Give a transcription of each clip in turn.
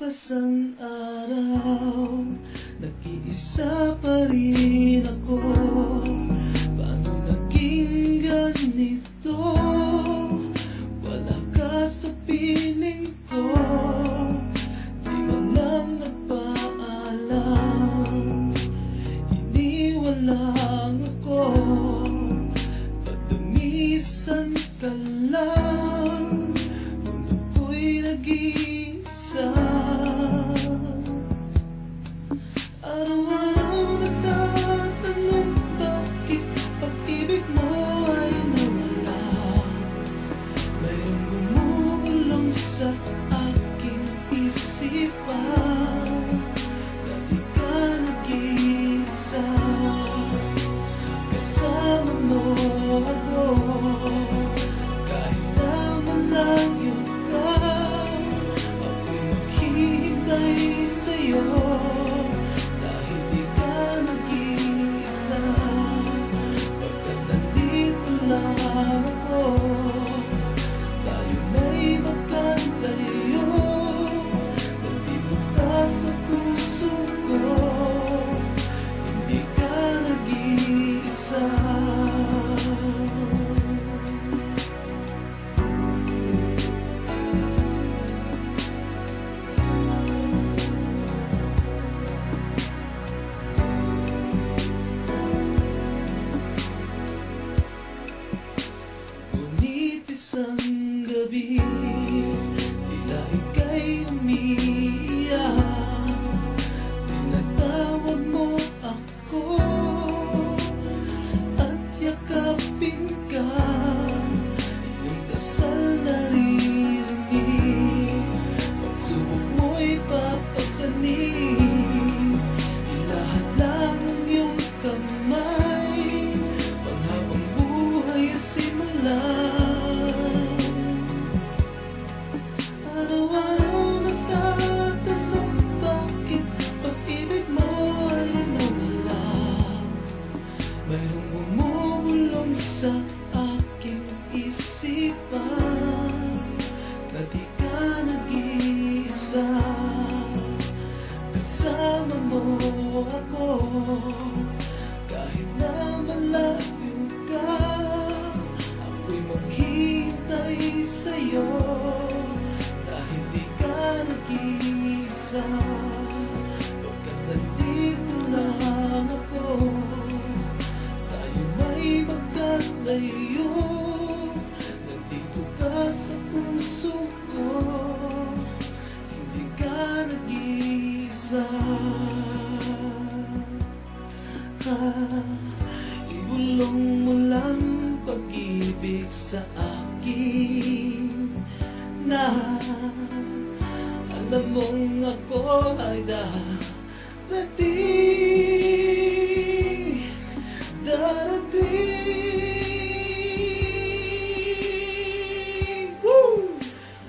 Lumipas ang araw, nag-iisa pa rin ako. Paano naging ganito? Wala ka sa piling ko, di man lang nagpaalam. Iniwan lang ako, pag lumisan ka lang, mundo ko'y nag-iisa. Araw-araw nagtatanong bakit pag-ibig mo ay nawala. Mayroong bumubulong sa aking isipan na di ka nag-iisa. Kasama mo ako kahit na malayo ka, ako'y maghihintay sa'yo. Dahil di ka nag-iisa, pagkat nandito lang ako, tayo may magkalayo. Nandito ka sa puso ko, hindi ka nag-iisa. Ngunit isang gabi, tila ika'y umiiyak. Tinatawag mo ako at yakapin ka. Iyong dasal naririnig, pagsubok mo'y papasanin. Ilahat lang ang iyong kamay, panghabang buhay simulan. Araw-araw nagtatanong bakit pag-ibig mo ay nawala. Mayroong bumubulong sa aking isipan na di ka nag-iisa. Kasama mo ako kahit na malayo ka, ako'y maghihintay sa'yo. Dahil di ka nag-iisa, pagkat nandito lang ako, tayo may magkalayo. Nandito ka sa puso ko, hindi ka nag-iisa. Ibulong mo lang pag-ibig sa akin, na alam mong ako ay darating, darating. Woo!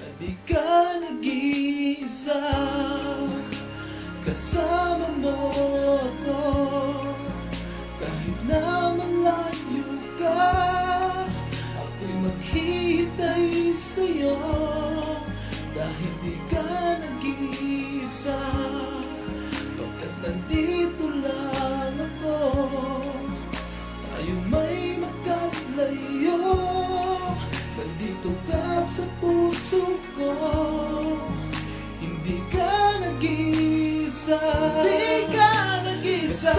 Na di ka nag-iisa, kasama mo ako kahit na malayo ka, ako'y maghihintay sa'yo. Dahil di ka nag-iisa, pagkat nandito lang ako, tayo may magkalayo. Nandito ka sa puso ko, hindi ka nag-iisa. Di ka nag-iisa.